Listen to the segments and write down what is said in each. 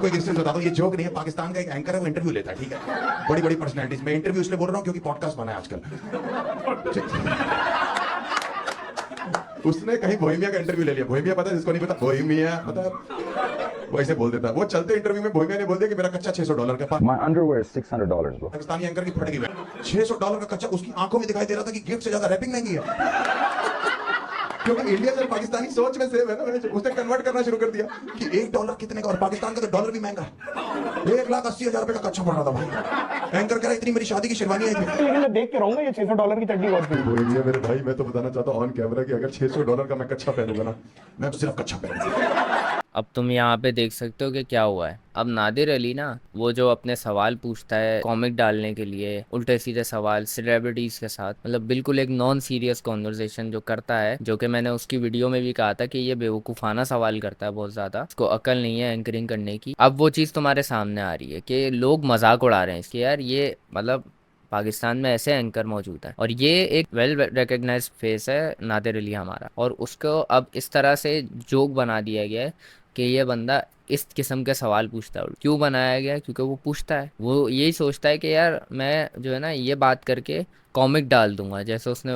कोई इंस्टेंस बता दो, ये जोक नहीं है। पाकिस्तान का एक एंकर है, वो इंटरव्यू लेता है, ठीक है, बड़ी बड़ी पर्सनैलिटीज। मैं इंटरव्यू इसलिए बोल रहा हूँ क्योंकि पॉडकास्ट बना है आजकल। उसने कहीं बोहेमिया का इंटरव्यू ले लिया। बोहेमिया पता है जिसको नहीं पता, बोहेमिया पता है, वो ऐसे बोल देता है। वो चलते इंटरव्यू में बोहेमिया ने बोल दिया कि मेरा कच्चा $600 का। My underwear is $600, bro. Pakistani anchor की फट गई। $600 का कच्चा, उसकी आंखों में दिखाई दे रहा था कि गिफ्ट से ज्यादा रैपिंग महंगी है। क्योंकि इंडिया से पाकिस्तानी सोच में सेम है ना। उसने कन्वर्ट करना शुरू कर दिया कि $1 कितने का, और पाकिस्तान का तो डॉलर भी महंगा है। 1,80,000 रुपए का कच्चा पड़ रहा था भाई। एंकर कह रहा इतनी मेरी शादी की शेरवानी आई थी। लेकिन मैं देख के रहूंगा ये $600 की चड्डी बहुत थी। बोहेमिया मेरे भाई, मैं तो बताना चाहता हूँ ऑन कैमरा कि अगर $600 का मैं कच्चा पहनूंगा ना, मैं तो सिर्फ कच्चा पहनूंगा। अब तुम यहाँ पे देख सकते हो कि क्या हुआ है। अब नादिर अली ना, वो जो अपने सवाल पूछता है कॉमिक डालने के लिए, उल्टे सीधे सवाल सेलिब्रिटीज के साथ, मतलब बिल्कुल एक नॉन सीरियस कॉन्वर्सेशन जो करता है, जो कि मैंने उसकी वीडियो में भी कहा था कि ये बेवकूफ़ाना सवाल करता है बहुत ज़्यादा, इसको अकल नहीं है एंकरिंग करने की। अब वो चीज़ तुम्हारे सामने आ रही है कि लोग मजाक उड़ा रहे हैं इसके। यार ये मतलब पाकिस्तान में ऐसे एंकर मौजूद है, और ये एक वेल रिकग्नाइज्ड फेस है नादिर अली हमारा, और उसको अब इस तरह से जोक बना दिया गया है कि ये बंदा इस किस्म के सवाल पूछता है। क्यों बनाया गया है? क्योंकि वो पूछता है, वो यही सोचता है कि यार मैं जो है ना ये बात करके कॉमिक डाल दूंगा। जैसे उसने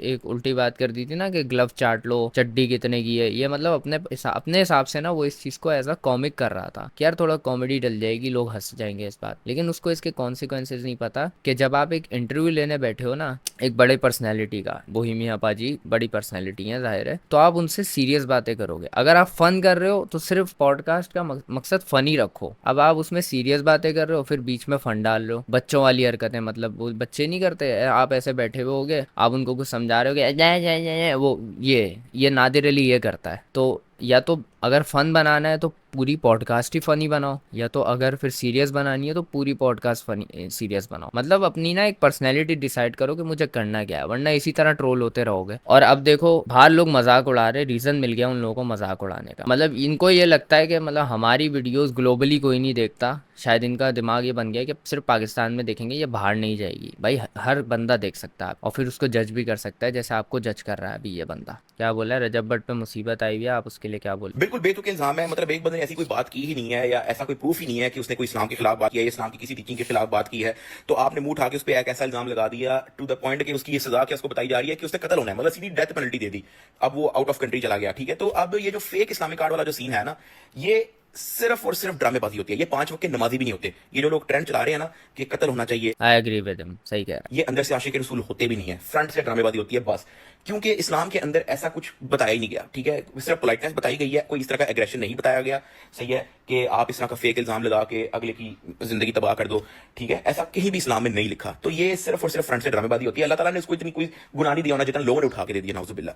एक उल्टी बात कर दी थी ना कि ग्लव चाट लो, चड्डी कितने की है। ये मतलब अपने हिसाब से ना वो इस चीज़ को एज अ कॉमिक कर रहा था कि यार थोड़ा कॉमेडी डल जाएगी, लोग हंस जाएंगे इस बात। लेकिन उसको इसके कॉन्सिक्वेंसेज नहीं पता कि जब आप एक इंटरव्यू लेने बैठे हो ना एक बड़े पर्सनैलिटी का, बोहेमिया पाजी बड़ी पर्सनैलिटी है जाहिर है, तो आप उनसे सीरियस बातें करोगे। अगर आप फन कर रहे हो तो सिर्फ पॉडकास्ट का मकसद फन ही रखो। अब आप उसमें सीरियस बातें कर रहे हो, फिर बीच में फन डाल रहे हो, बच्चों वाली हरकतें, मतलब वो बच्चे नहीं करते। आप ऐसे बैठे हुए होगे, आप उनको कुछ समझा रहे होगे, वो ये नादिर अली ये करता है। तो या तो अगर फन बनाना है तो पूरी पॉडकास्ट ही फनी बनाओ, या तो अगर फिर सीरियस बनानी है तो पूरी पॉडकास्ट फनी सीरियस बनाओ। मतलब अपनी ना एक पर्सनैलिटी डिसाइड करो कि मुझे करना क्या है, वरना इसी तरह ट्रोल होते रहोगे। और अब देखो बाहर लोग मजाक उड़ा रहे, रीजन मिल गया उन लोगों को मजाक उड़ाने का। मतलब इनको ये लगता है कि मतलब हमारी वीडियोस ग्लोबली कोई नहीं देखता, शायद इनका दिमाग ये बन गया कि सिर्फ पाकिस्तान में देखेंगे, ये बाहर नहीं जाएगी। भाई हर बंदा देख सकता है और फिर उसको जज भी कर सकता है, जैसे आपको जज कर रहा है अभी ये बंदा। क्या बोला है रजब भट्ट पे मुसीबत आई हुई है, आप उसके लिए क्या बोल? बिल्कुल बेतुके इल्जाम है। मतलब एक बंदे ने ऐसी कोई बात की ही नहीं है, या ऐसा कोई प्रूफ ही नहीं है कि उसने कोई इस्लाम के खिलाफ बात की है, या इस्लाम की किसी टीचिंग के खिलाफ बात की है, तो आपने मुंह उठा के उस पर एक ऐसा इल्जाम लगा दिया टू द पॉइंट कि उसकी ये सजा क्या उसको बताई जा रही है कि उसने कत्ल होना है, मतलब सीधी डेथ पेनल्टी दे दी। अब वो आउट ऑफ कंट्री चला गया, ठीक है। तो अब ये जो फेक इस्लामिक कार्ड वाला जो सीन है ना, ये सिर्फ और सिर्फ ड्रामेबाजी होती है। ये 5 वक्त के नमाजी भी नहीं होते। ये जो लोग ट्रेंड चला रहे हैं ना कि कत्ल होना चाहिए, आई एग्री विद हिम, सही कह रहा है। ये अंदर से आशिक रसूल होते भी नहीं है, फ्रंट से ड्रामेबाजी होती है बस। क्योंकि इस्लाम के अंदर ऐसा कुछ बताया ही नहीं गया, ठीक है। सिर्फ पोलाइटनेस बताई गई है, कोई इस तरह का एग्रेशन नहीं बताया गया, सही है, कि आप इस तरह का फेक इल्जाम लगा के अगले की जिंदगी तबाह कर दो, ठीक है। ऐसा कहीं भी इस्लाम में नहीं लिखा। तो ये सिर्फ और सिर्फ फ्रंट से ड्रामेबाजी होती है। अल्लाह ताला ने उसको इतनी कोई गुनाह नहीं दिया होना जितना लोगों ने उठा के दे दिया, नाउजुबिल्लाह,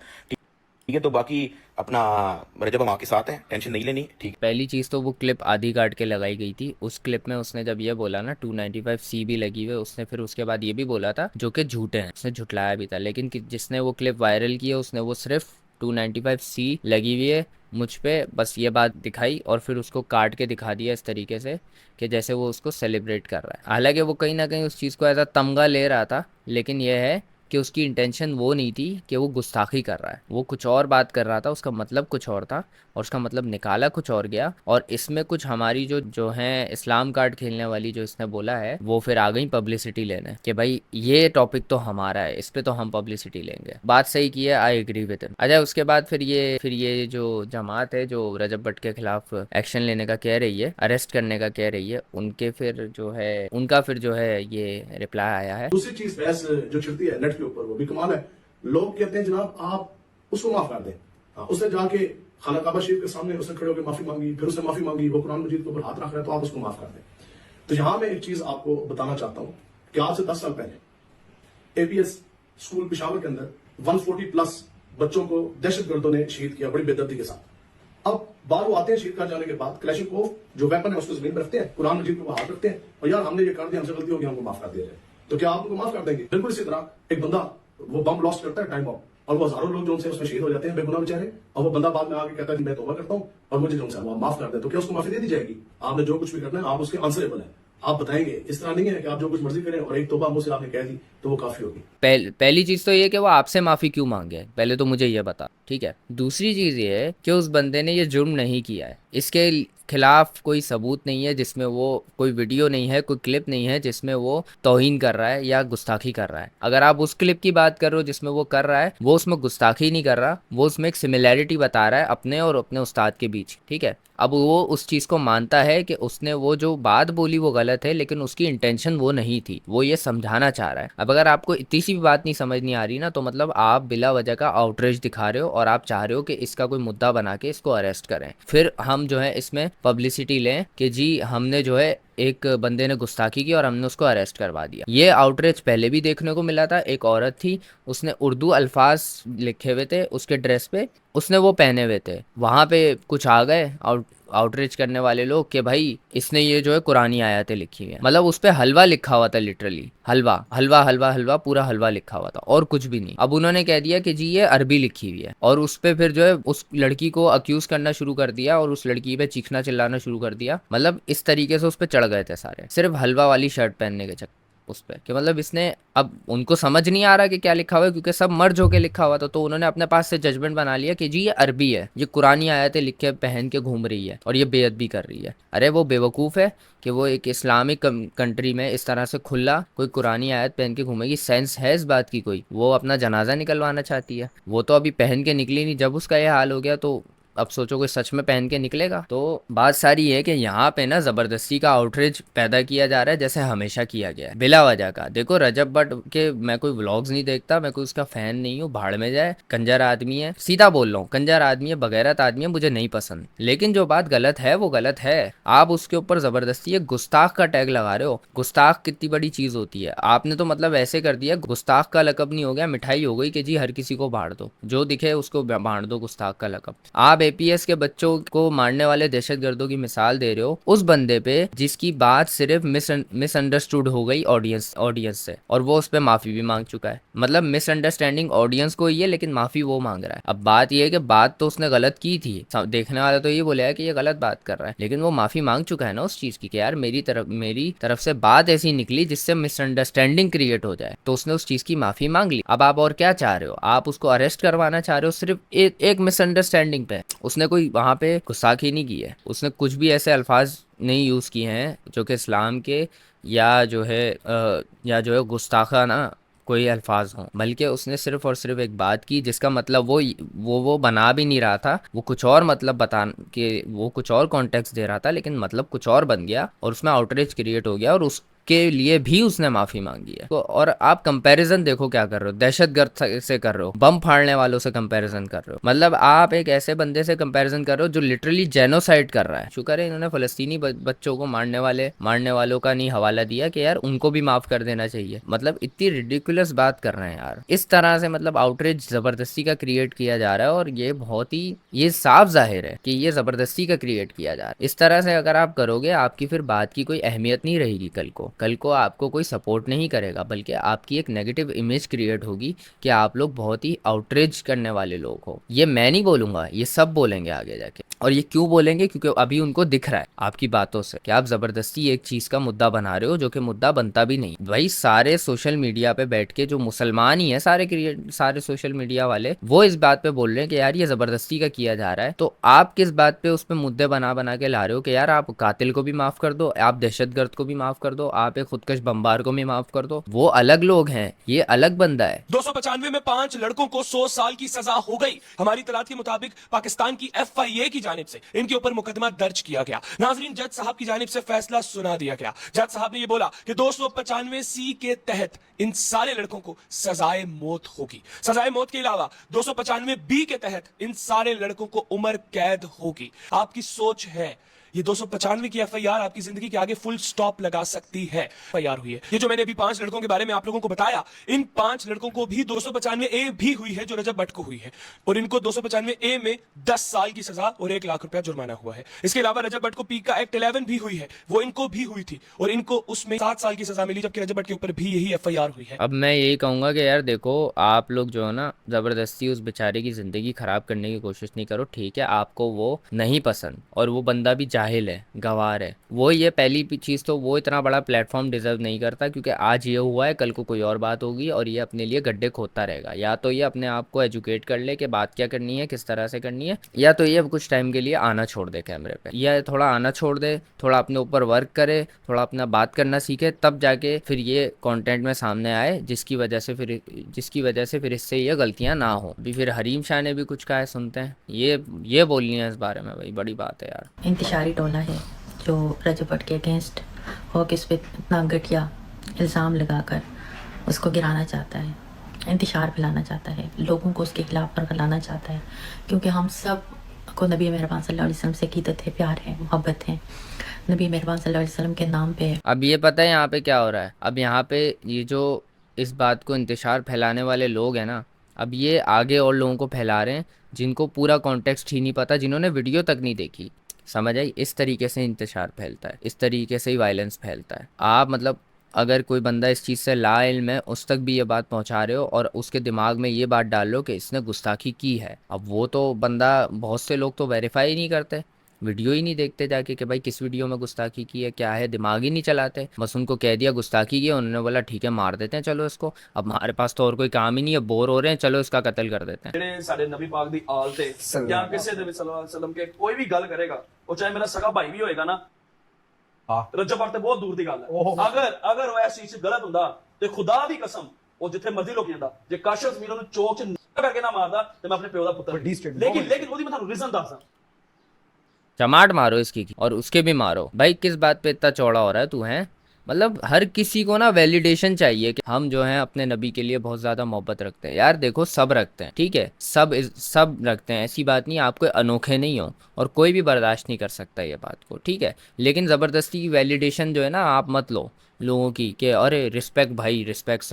ठीक है। तो बाकी अपना रजब हम आपके साथ हैं, टेंशन नहीं लेनी, ठीक। पहली चीज़ तो वो क्लिप आधी काट के लगाई गई थी। उस क्लिप में उसने जब ये बोला ना 295C भी लगी हुई, उसने फिर उसके बाद ये भी बोला था जो कि झूठे हैं, उसने झुटलाया भी था। लेकिन जिसने वो क्लिप वायरल की है उसने वो सिर्फ 295C लगी हुई है मुझ पे बस ये बात दिखाई, और फिर उसको काट के दिखा दिया इस तरीके से कि जैसे वो उसको सेलिब्रेट कर रहा है। हालांकि वो कहीं ना कहीं उस चीज़ को ऐसा तमगा ले रहा था, लेकिन यह है कि उसकी इंटेंशन वो नहीं थी कि वो गुस्ताखी कर रहा है, वो कुछ और बात कर रहा था, उसका मतलब कुछ और था और उसका मतलब निकाला कुछ और गया। और इसमें कुछ हमारी जो है इस्लाम कार्ड खेलने वाली जो इसने बोला है, वो फिर आ गई पब्लिसिटी लेने कि भाई ये टॉपिक तो हमारा है, इस पे तो हम पब्लिसिटी लेंगे। बात सही की है, आई एग्री विद हिम। अच्छा, उसके बाद फिर ये जो जमात है जो रजब भट्ट के खिलाफ एक्शन लेने का कह रही है, अरेस्ट करने का कह रही है, उनका फिर जो है ये रिप्लाई आया है। दूसरी चीज बहस जो चलती है नेट के ऊपर, वो भी कमाल है। लोग कहते हैं जनाब आप उसको माफ कर दें। उसने जाके खाना काबा शरीफ के सामने उसने खड़े होकर माफी मांगी, फिर उसने माफी मांगी, वो कुरान मजीद के ऊपर हाथ रख रहा है, तो आप उसको माफ कर दें। तो यहां मैं एक चीज आपको बताना चाहता हूं कि आज से 10 साल पहले एपीएस स्कूल पेशावर के अंदर 140+ बच्चों को दहशतगर्दों ने शहीद किया बड़ी बेदर्दी के साथ। अब बाहर वो आते हैं शहीद कर जाने के बाद, क्लैशिंकोव जो वेपन है उसको जमीन पर रखते हैं, कुरान मजीद को हाथ रखते हैं और यार हमने ये कर दिया, हमसे गलती हो गई, हमको माफ कर दिया जाए। तो क्या आप उनको माफ कर देंगे? बिल्कुल इसी तरह एक बंदा वो बम लॉस्ट करता है, टाइम बम, और वो हजारों लोग जो उनसे उसमें शहीद हो जाते हैं बेगुनाह बेचारे, और वो बंदा बाद में आके कहता है मैं तौबा करता हूं और मुझे जो वो माफ कर दे, तो क्या उसको माफी दे दी जाएगी? आपने जो कुछ भी करना है आप उसके आंसरेबल है, आप बताएंगे। इस तरह नहीं है कि आप जो कुछ मर्जी करें और एक तौबा मुझसे आपने कह दी तो वो काफी होगी। पहली चीज तो ये कि वो आपसे माफी क्यों मांगे, पहले तो मुझे ये बता, ठीक है। दूसरी चीज ये है कि उस बंदे ने ये जुर्म नहीं किया है, इसके खिलाफ कोई सबूत नहीं है जिसमें वो, कोई वीडियो नहीं है, कोई क्लिप नहीं है जिसमें वो तौहीन कर रहा है या गुस्ताखी कर रहा है। अगर आप उस क्लिप की बात कर रहे हो जिसमें वो कर रहा है, वो उसमें गुस्ताखी नहीं कर रहा, वो उसमें एक सिमिलैरिटी बता रहा है अपने और अपने उस्ताद के बीच, ठीक है। अब वो उस चीज़ को मानता है कि उसने वो जो बात बोली वो गलत है, लेकिन उसकी इंटेंशन वो नहीं थी, वो ये समझाना चाह रहा है। अब अगर आपको इतनी सी भी बात नहीं समझ नहीं आ रही ना, तो मतलब आप बिला वजह का आउटरीच दिखा रहे हो और आप चाह रहे हो कि इसका कोई मुद्दा बना के इसको अरेस्ट करें, फिर हम जो है इसमें पब्लिसिटी लें कि जी हमने जो है एक बंदे ने गुस्ताखी की और हमने उसको अरेस्ट करवा दिया। ये आउटरीच पहले भी देखने को मिला था। एक औरत थी, उसने उर्दू अल्फाज लिखे हुए थे उसके ड्रेस पे, उसने वो पहने हुए थे। वहाँ पे कुछ आ गए आउटरीच करने वाले लोग कि भाई इसने ये जो है कुरानी आयतें लिखी हुई है, मतलब उस पे हलवा लिखा हुआ था, लिटरली हलवा हलवा हलवा हलवा, पूरा हलवा लिखा हुआ था और कुछ भी नहीं। अब उन्होंने कह दिया कि जी ये अरबी लिखी हुई है, और उस पे फिर जो है उस लड़की को अक्यूज करना शुरू कर दिया और उस लड़की पे चीखना चिल्लाना शुरू कर दिया। मतलब इस तरीके से उस पे चढ़ गए थे सारे, सिर्फ हलवा वाली शर्ट पहनने के चक्कर उस पे, कि मतलब इसने, अब उनको समझ नहीं आ रहा कि क्या लिखा हुआ है क्योंकि सब मर्ज होके लिखा हुआ था, तो उन्होंने अपने पास से जजमेंट बना लिया कि जी ये अरबी है, ये कुरानी आयतें लिख के पहन के घूम रही है और ये बेअदबी कर रही है। अरे वो बेवकूफ़ है कि वो एक इस्लामिक कंट्री में इस तरह से खुला कोई कुरानी आयत पहन के घूमेगी? सेंस है इस बात की कोई? वो अपना जनाजा निकलवाना चाहती है, वो तो अभी पहन के निकली नहीं, जब उसका ये हाल हो गया तो अब सोचो कोई सच में पहन के निकलेगा? तो बात सारी है कि यहाँ पे ना ज़बरदस्ती का आउटरीच पैदा किया जा रहा है जैसे हमेशा किया गया है, बिला वजह का। देखो रजब भट्ट के मैं कोई व्लॉग्स नहीं देखता, मैं कोई उसका फ़ैन नहीं हूँ, भाड़ में जाए, कंजर आदमी है, सीधा बोल रहा हूँ, कंजर आदमी है, बगैरत आदमी है, मुझे नहीं पसंद। लेकिन जो बात गलत है वो गलत है। आप उसके ऊपर ज़बरदस्ती एक गुस्ताख का टैग लगा रहे हो। गुस्ताख कितनी बड़ी चीज़ होती है, आपने तो मतलब ऐसे कर दिया, गुस्ताख का लकब नहीं हो गया, मिठाई हो गई कि जी हर किसी को बांट दो, जो दिखे उसको बांट दो गुस्ताख का लकब। आप एपीएस के बच्चों को मारने वाले दहशतगर्दों की मिसाल दे रहे हो उस बंदे पे जिसकी बात सिर्फ मिसअंडरस्टूड हो गई ऑडियंस से, और वो उस पे माफी भी मांग चुका है। मतलब मिसअंडरस्टैंडिंग ऑडियंस को ही है, लेकिन माफी वो मांग रहा है। अब बात ये है कि बात तो उसने गलत की थी, देखने वाला तो ये बोलेगा कि ये गलत बात कर रहा है, लेकिन वो माफी मांग चुका है ना उस चीज की कि यार मेरी तरफ से बात ऐसी निकली जिससे मिसअंडरस्टैंडिंग क्रिएट हो जाए, तो उसने उस चीज की माफी मांग ली। अब आप और क्या चाह रहे हो? आप उसको अरेस्ट करवाना चाह रहे हो सिर्फ एक मिसअंडरस्टैंडिंग पे। उसने कोई वहां पे गुस्ताखी नहीं की है, उसने कुछ भी ऐसे अल्फाज नहीं यूज किए हैं जो कि इस्लाम के या जो है गुस्ताखाना कोई अल्फाज हों, बल्कि उसने सिर्फ और सिर्फ एक बात की जिसका मतलब वो बना भी नहीं रहा था, वो कुछ और मतलब बता के वो कुछ और कॉन्टेक्स्ट दे रहा था, लेकिन मतलब कुछ और बन गया और उसमें आउटरीच क्रिएट हो गया और उसके लिए भी उसने माफी मांगी है। तो और आप कंपैरिजन देखो क्या कर रहे हो, दहशतगर्द से कर रहे हो, बम फाड़ने वालों से कंपैरिजन कर रहे हो। मतलब आप एक ऐसे बंदे से कंपैरिजन कर रहे हो जो लिटरली जेनोसाइड कर रहा है। शुक्र है इन्होंने फलस्तीनी बच्चों को मारने वालों का नहीं हवाला दिया कि यार उनको भी माफ कर देना चाहिए। मतलब इतनी रिडिकुलस बात कर रहे हैं यार, इस तरह से मतलब आउटरीच जबरदस्ती का क्रिएट किया जा रहा है, और ये बहुत ही, ये साफ जाहिर है कि ये जबरदस्ती का क्रिएट किया जा रहा है। इस तरह से अगर आप करोगे आपकी फिर बात की कोई अहमियत नहीं रहेगी। कल को आपको कोई सपोर्ट नहीं करेगा, बल्कि आपकी एक नेगेटिव इमेज क्रिएट होगी कि आप लोग बहुत ही आउटरीच करने वाले लोग हो। ये मैं नहीं बोलूंगा, ये सब बोलेंगे आगे जाके। और ये क्यों बोलेंगे? क्योंकि अभी उनको दिख रहा है आपकी बातों से कि आप जबरदस्ती एक चीज का मुद्दा बना रहे हो जो कि मुद्दा बनता भी नहीं। भाई सारे सोशल मीडिया पे बैठ के जो मुसलमान ही है, सारे सोशल मीडिया वाले, वो इस बात पे बोल रहे हैं कि यार ये जबरदस्ती का किया जा रहा है। तो आप किस बात पे उस पे मुद्दे बना के ला रहे हो कि यार आप कातिल को भी माफ कर दो, आप दहशतगर्द को भी माफ कर दो, आप एक खुदकश बमबार को भी माफ कर दो। वो अलग लोग हैं, ये अलग बंदा है। 295 में 5 लड़कों को 100 साल की सजा हो गई। हमारी इत्तलात के मुताबिक पाकिस्तान की FIA की जानिब से इनके ऊपर मुकदमा दर्ज किया गया। नाजरीन, जज साहब की जानिब से फैसला सुना दिया गया। जज साहब ने यह बोला कि 295C के तहत इन सारे लड़कों को सजाए मौत होगी। सजाए मौत के अलावा 295B के तहत इन सारे लड़कों को उम्र कैद होगी। आपकी सोच है ये 295 की FIR आपकी जिंदगी के आगे फुल स्टॉप लगा सकती है। FIR हुई है। ये जो मैंने अभी 5 लड़कों के बारे में आप लोगों को बताया, इन 5 लड़कों को भी 295A भी हुई है जो रजब भट्ट को हुई है, और इनको 295A में 10 साल की सजा और 1 लाख रुपया जुर्माना हुआ है। इसके अलावा रजब भट्ट को पीका एक्ट 11 भी हुई है, वो इनको भी हुई थी और इनको उसमें 7 साल की सजा मिली, जबकि रजब भट्ट के ऊपर भी यही FIR हुई है। अब मैं यही कहूंगा कि यार देखो, आप लोग जो है ना जबरदस्ती उस बेचारे की जिंदगी खराब करने की कोशिश नहीं करो। ठीक है, आपको वो नहीं पसंद और वो बंदा भी जाहिल है, गवार है। वो ये पहली चीज़ तो वो इतना बड़ा प्लेटफॉर्म डिजर्व नहीं करता, क्योंकि आज ये हुआ है, कल को कोई और बात होगी और ये अपने लिए गड्ढे खोदता रहेगा। या तो ये अपने आप को एजुकेट कर ले कि बात क्या करनी है, किस तरह से करनी है, या तो ये कुछ टाइम के लिए आना छोड़ दे कैमरे पे, या थोड़ा आना छोड़ दे, थोड़ा अपने ऊपर वर्क करे, थोड़ा अपना बात करना सीखे, तब जाके फिर ये कंटेंट में सामने आए, जिसकी वजह से फिर इससे ये गलतियां ना हो। अभी फिर हरीम शाह ने भी कुछ कहा है, सुनते हैं। ये बोलनी है इस बारे में भाई, बड़ी बात है यार। इंतशारी टोला है जो रजब भट्ट के अगेंस्ट हो के इस पर इतना घटिया इल्ज़ाम लगाकर उसको गिराना चाहता है, इंतशार फैलाना चाहता है, लोगों को उसके खिलाफ फैलाना चाहता है, क्योंकि हम सब को नबी मेहरबान सल्लल्लाहु अलैहि वसल्लम से अक़ीदत है, प्यार है, मोहब्बत है। नबी मेहरबान सल्लल्लाहु अलैहि वसल्लम के नाम पे। अब ये पता है यहाँ पे क्या हो रहा है? अब यहाँ पे ये जो इस बात को इंतशार फैलाने वाले लोग हैं ना, अब ये आगे और लोगों को फैला रहे हैं जिनको पूरा कॉन्टेक्स्ट ही नहीं पता, जिन्होंने वीडियो तक नहीं देखी। समझ आई? इस तरीके से इंतशार फैलता है, इस तरीके से ही वायलेंस फैलता है। आप मतलब अगर कोई बंदा इस चीज़ से लाइल्म है, उस तक भी ये बात पहुंचा रहे हो और उसके दिमाग में ये बात डाल लो कि इसने गुस्ताखी की है। अब वो तो बंदा, बहुत से लोग तो वेरीफाई ही नहीं करते, वीडियो ही नहीं देखते जाके कि भाई किस वीडियो में गुस्ताखी की है, क्या है, दिमाग ही नहीं चलाते। बस उनको कह दिया गुस्ताखी की, उन्होंने बोला ठीक है मार देते हैं चलो इसको, अब हमारे पास तो और कोई काम ही नहीं है, बोर हो रहे हैं, चलो इसका कत्ल कर देते हैं। ਜਿਹੜੇ ਸਾਡੇ ਨਬੀ ਪਾਕ ਦੀ ਆਲ ਤੇ ਜਾਂ ਕਿਸੇ ਦੇ ਵੀ ਸੱਲੱਲਾਹੁ ਅਲੈहि ਵਸੱਲਮ ਕੇ ਕੋਈ ਵੀ ਗੱਲ ਕਰੇਗਾ, ਉਹ ਚਾਹੇ ਮੇਰਾ ਸਗਾ ਭਾਈ ਵੀ ਹੋਏਗਾ ਨਾ, ਰਜਬ ਭੱਟ ਤੇ ਬਹੁਤ ਦੂਰ ਦੀ ਗੱਲ ਹੈ। ਅਗਰ ਉਹ ਐਸੀ ਚੀਜ਼ ਗਲਤ ਹੁੰਦਾ ਤੇ ਖੁਦਾ ਦੀ ਕਸਮ ਉਹ ਜਿੱਥੇ ਮਰਜ਼ੀ ਲੁਕ ਜਾਂਦਾ, ਜੇ ਕਾਸ਼ਫ ਵੀਰ ਉਹਨੂੰ ਚੋਕ ਚ ਕਰਕੇ ਨਾ ਮਾਰਦਾ ਤੇ ਮੈਂ ਆਪਣੇ ਪਿਓ ਦਾ ਪੁੱਤਰ। ਲੇਕਿਨ ਉਹਦੀ ਮੈਂ ਤੁਹਾਨੂੰ ਰੀਜ਼ਨ ਦੱਸਦਾ। चमाट मारो इसकी और उसके भी मारो। भाई किस बात पे इतना चौड़ा हो रहा है तू है? मतलब हर किसी को ना वैलिडेशन चाहिए कि हम जो हैं अपने नबी के लिए बहुत ज़्यादा मोहब्बत रखते हैं। यार देखो सब रखते हैं, ठीक है, सब रखते हैं, ऐसी बात नहीं, आप कोई अनोखे नहीं हो और कोई भी बर्दाश्त नहीं कर सकता ये बात को, ठीक है। लेकिन ज़बरदस्ती की वैलिडेशन जो है ना आप मत लो लोगों की कि अरे रिस्पेक्ट भाई, रिस्पेक्ट,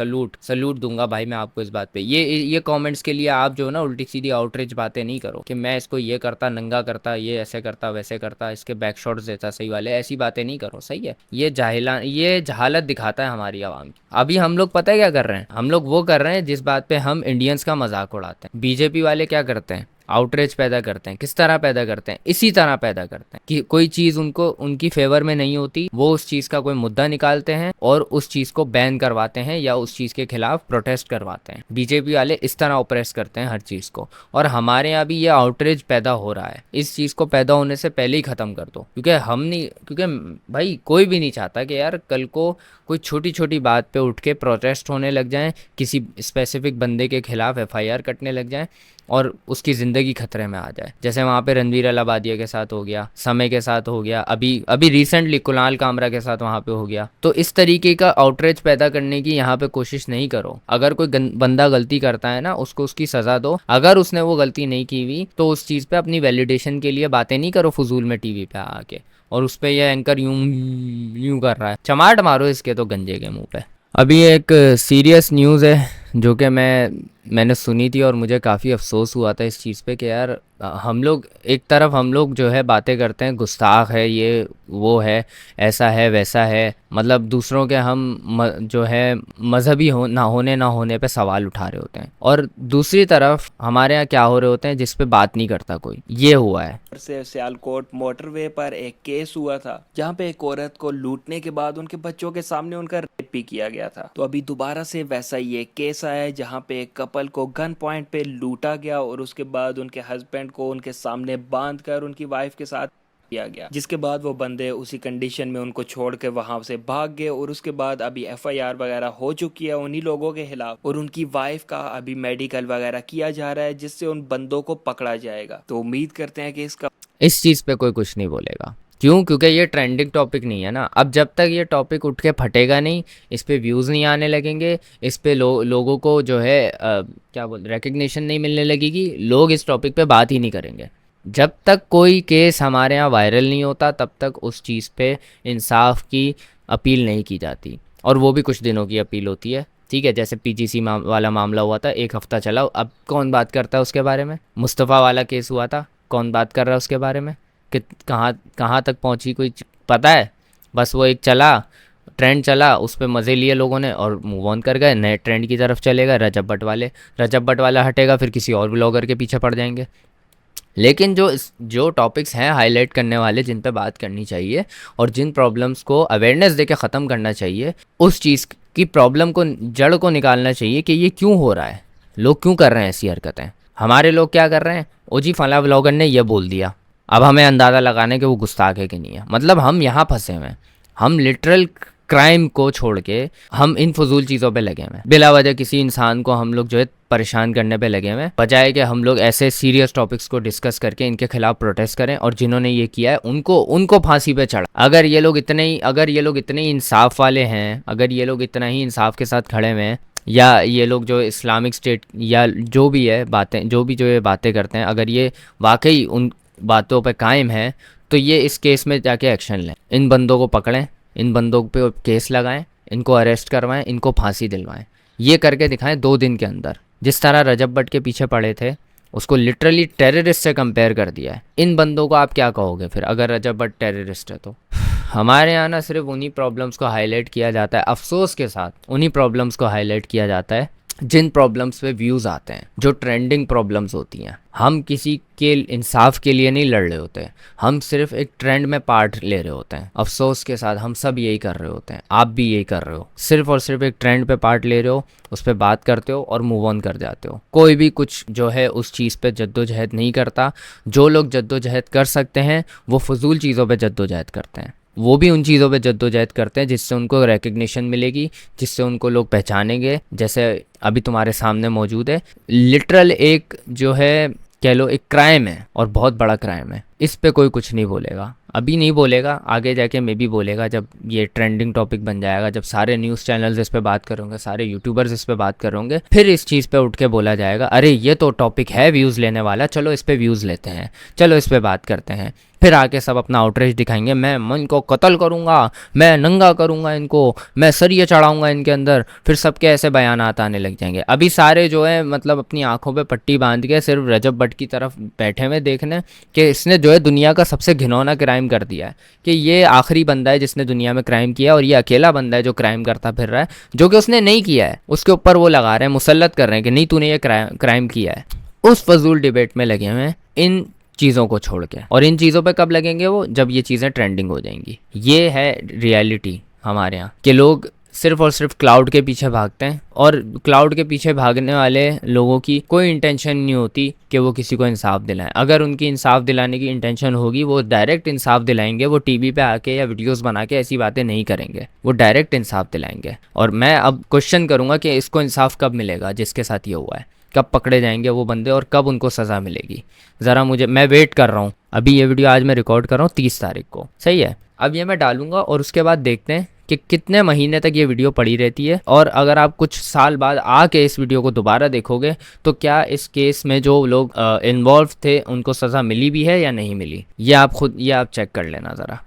सल्यूट दूंगा भाई मैं आपको इस बात पे। ये कमेंट्स के लिए आप जो है ना उल्टी सीधी आउटरीच बातें नहीं करो कि मैं इसको ये करता, नंगा करता, ये ऐसे करता, वैसे करता, इसके बैक शॉट्स देता सही वाले, ऐसी बातें नहीं करो, सही है। ये जहालत दिखाता है हमारी आवाम की। अभी हम लोग पता है क्या कर रहे हैं? हम लोग वो कर रहे हैं जिस बात पे हम इंडियंस का मजाक उड़ाते हैं। बीजेपी वाले क्या करते हैं? आउटरीच पैदा करते हैं। किस तरह पैदा करते हैं? इसी तरह पैदा करते हैं कि कोई चीज़ उनकी फेवर में नहीं होती, वो उस चीज़ का कोई मुद्दा निकालते हैं और उस चीज़ को बैन करवाते हैं या उस चीज़ के खिलाफ प्रोटेस्ट करवाते हैं। बीजेपी वाले इस तरह ऑपरेस करते हैं हर चीज़ को, और हमारे यहाँ भी ये आउटरीच पैदा हो रहा है। इस चीज़ को पैदा होने से पहले ही ख़त्म कर दो, क्योंकि भाई कोई भी नहीं चाहता कि यार कल को कोई छोटी छोटी बात पे उठ के प्रोटेस्ट होने लग जाएं, किसी स्पेसिफिक बंदे के खिलाफ FIR कटने लग जाएं और उसकी ज़िंदगी खतरे में आ जाए। जैसे वहाँ पे रणवीर अलाहाबादिया के साथ हो गया, समय के साथ हो गया, अभी रिसेंटली कुणाल कामरा के साथ वहाँ पे हो गया। तो इस तरीके का आउटरीच पैदा करने की यहाँ पे कोशिश नहीं करो। अगर कोई बंदा गलती करता है ना, उसको उसकी सज़ा दो। अगर उसने वो गलती नहीं की हुई तो उस चीज़ पे अपनी वैलिडेशन के लिए बातें नहीं करो फजूल में टीवी पे आके, और उस पर यह एंकर यूं कर रहा है। चमाट मारो इसके तो गंजे के मुँह पे। अभी एक सीरियस न्यूज़ है जो कि मैंने सुनी थी और मुझे काफ़ी अफसोस हुआ था इस चीज़ पे कि यार हम लोग एक तरफ हम लोग जो है बातें करते हैं गुस्ताख है, ये वो है, ऐसा है वैसा है, मतलब दूसरों के हम जो है मजहबी ना होने पे सवाल उठा रहे होते हैं, और दूसरी तरफ हमारे यहाँ क्या हो रहे होते हैं जिस पे बात नहीं करता कोई। ये हुआ है से सियालकोट मोटरवे पर एक केस हुआ था जहाँ पे एक औरत को लूटने के बाद उनके बच्चों के सामने उनका रेप भी किया गया था। तो अभी दोबारा से वैसा ही एक केस आया है जहाँ पे एक कपल को गन पॉइंट पे लूटा गया और उसके बाद उनके हस्बैंड को उनके सामने बांध कर उनकी वाइफ के साथ किया गया, जिसके बाद वो बंदे उसी कंडीशन में उनको छोड़ के वहां से भाग गए। और उसके बाद अभी FIR वगैरह हो चुकी है उन्हीं लोगों के खिलाफ, और उनकी वाइफ का अभी मेडिकल वगैरह किया जा रहा है जिससे उन बंदों को पकड़ा जाएगा। तो उम्मीद करते हैं कि इस चीज़ पे कोई कुछ नहीं बोलेगा। क्यों? क्योंकि ये ट्रेंडिंग टॉपिक नहीं है ना। अब जब तक ये टॉपिक उठ के फटेगा नहीं, इस पे व्यूज़ नहीं आने लगेंगे, इस पे लोगों को जो है रिकग्निशन नहीं मिलने लगेगी, लोग इस टॉपिक पे बात ही नहीं करेंगे। जब तक कोई केस हमारे यहाँ वायरल नहीं होता तब तक उस चीज़ पे इंसाफ की अपील नहीं की जाती, और वो भी कुछ दिनों की अपील होती है, ठीक है। जैसे PGC वाला मामला हुआ था, 1 हफ्ता चला, अब कौन बात करता है उसके बारे में? मुस्तफ़ा वाला केस हुआ था, कौन बात कर रहा है उसके बारे में? कि कहाँ तक पहुँची कोई पता है? बस वो एक चला, ट्रेंड चला, उस पर मज़े लिए लोगों ने और मूव ऑन कर गए, नए ट्रेंड की तरफ चलेगा। रजब भट्ट वाला हटेगा, फिर किसी और ब्लॉगर के पीछे पड़ जाएंगे। लेकिन जो टॉपिक्स हैं हाईलाइट करने वाले, जिन पे बात करनी चाहिए और जिन प्रॉब्लम्स को अवेयरनेस देके ख़त्म करना चाहिए, उस चीज़ की प्रॉब्लम को, जड़ को निकालना चाहिए कि ये क्यों हो रहा है, लोग क्यों कर रहे हैं ऐसी हरकतें। हमारे लोग क्या कर रहे हैं, ओ जी फला व्लॉगर ने ये बोल दिया, अब हमें अंदाज़ा लगाने कि वो गुस्ताख है कि नहीं है। मतलब हम यहाँ फंसे हुए हैं, हम लिटरल क्राइम को छोड़ के हम इन फजूल चीज़ों पे लगे हुए हैं। बिला वजह किसी इंसान को हम लोग जो है परेशान करने पे लगे हुए हैं, बजाय कि हम लोग ऐसे सीरियस टॉपिक्स को डिस्कस करके इनके खिलाफ प्रोटेस्ट करें और जिन्होंने ये किया है उनको फांसी पे चढ़ा। अगर ये लोग इतने ही इंसाफ वाले हैं, अगर ये लोग इतना ही इंसाफ के साथ खड़े हुए हैं, या ये लोग जो इस्लामिक स्टेट या जो भी है बातें, जो ये बातें करते हैं, अगर ये वाकई उन बातों पे कायम है, तो ये इस केस में जाके एक्शन लें, इन बंदों को पकड़ें, इन बंदों पे केस लगाएं, इनको अरेस्ट करवाएं, इनको फांसी दिलवाएं। ये करके दिखाएं 2 दिन के अंदर। जिस तरह रजब भट्ट के पीछे पड़े थे, उसको लिटरली टेररिस्ट से कंपेयर कर दिया है। इन बंदों को आप क्या कहोगे फिर, अगर रजब भट्ट टेररिस्ट है तो? हमारे यहाँ ना सिर्फ उन्हीं प्रॉब्लम्स को हाईलाइट किया जाता है, अफसोस के साथ उन्हीं प्रॉब्लम्स को हाईलाइट किया जाता है जिन प्रॉब्लम्स पे व्यूज़ आते हैं, जो ट्रेंडिंग प्रॉब्लम्स होती हैं। हम किसी के इंसाफ के लिए नहीं लड़ रहे होते, हम सिर्फ एक ट्रेंड में पार्ट ले रहे होते हैं। अफसोस के साथ हम सब यही कर रहे होते हैं, आप भी यही कर रहे हो, सिर्फ और सिर्फ एक ट्रेंड पे पार्ट ले रहे हो, उस पर बात करते हो और मूव ऑन कर जाते हो। कोई भी कुछ जो है उस चीज़ पे जद्दोजहद नहीं करता। जो लोग जद्दोजहद कर सकते हैं वो फजूल चीज़ों पे जद्दोजहद करते हैं, वो भी उन चीज़ों पे जद्दोजहद करते हैं जिससे उनको रिकग्निशन मिलेगी, जिससे उनको लोग पहचानेंगे। जैसे अभी तुम्हारे सामने मौजूद है, लिटरल एक जो है कह लो एक क्राइम है और बहुत बड़ा क्राइम है। इस पे कोई कुछ नहीं बोलेगा, अभी नहीं बोलेगा, आगे जाके मैं भी बोलेगा जब ये ट्रेंडिंग टॉपिक बन जाएगा, जब सारे न्यूज़ चैनल्स इस पे बात करेंगे, सारे यूट्यूबर्स इस पे बात करेंगे, फिर इस चीज़ पे उठ के बोला जाएगा, अरे ये तो टॉपिक है व्यूज़ लेने वाला, चलो इस पे व्यूज़ लेते हैं, चलो इस पे बात करते हैं। फिर आके सब अपना आउटरीच दिखाएंगे, मैं इनको कत्ल करूँगा, मैं नंगा करूँगा इनको, मैं सरिये चढ़ाऊँगा इनके अंदर। फिर सबके ऐसे बयानात आने लग जाएंगे। अभी सारे जो है मतलब अपनी आंखों पे पट्टी बांध के सिर्फ रजब भट्ट की तरफ बैठे हुए देखने कि इसने जो है दुनिया का सबसे घिनौना क्राइम कर दिया है, कि ये आखिरी बंदा है जिसने दुनिया में क्राइम किया और ये अकेला बंदा है जो क्राइम करता फिर रहा है, जो कि उसने नहीं किया है। उसके ऊपर वो लगा रहे हैं, मुसल्लत कर रहे हैं कि नहीं तूने ये क्राइम किया है। उस फजूल डिबेट में लगे हुए हैं इन चीज़ों को छोड़ के। और इन चीज़ों पे कब लगेंगे वो, जब ये चीज़ें ट्रेंडिंग हो जाएंगी। ये है रियलिटी हमारे यहाँ कि लोग सिर्फ और सिर्फ क्लाउड के पीछे भागते हैं, और क्लाउड के पीछे भागने वाले लोगों की कोई इंटेंशन नहीं होती कि वो किसी को इंसाफ दिलाएं। अगर उनकी इंसाफ दिलाने की इंटेंशन होगी, वो डायरेक्ट इंसाफ दिलाएंगे। वो टीवी पे आके या वीडियोस बना के ऐसी बातें नहीं करेंगे, वो डायरेक्ट इंसाफ दिलाएंगे। और मैं अब क्वेश्चन करूँगा कि इसको इंसाफ कब मिलेगा जिसके साथ ये हुआ है, कब पकड़े जाएंगे वो बंदे और कब उनको सज़ा मिलेगी। ज़रा मैं वेट कर रहा हूँ। अभी ये वीडियो आज मैं रिकॉर्ड कर रहा हूँ 30 तारीख को, सही है। अब ये मैं डालूंगा और उसके बाद देखते हैं कि कितने महीने तक ये वीडियो पड़ी रहती है। और अगर आप कुछ साल बाद आके इस वीडियो को दोबारा देखोगे तो क्या इस केस में जो लोग इन्वॉल्व थे उनको सज़ा मिली भी है या नहीं मिली, ये आप चेक कर लेना ज़रा।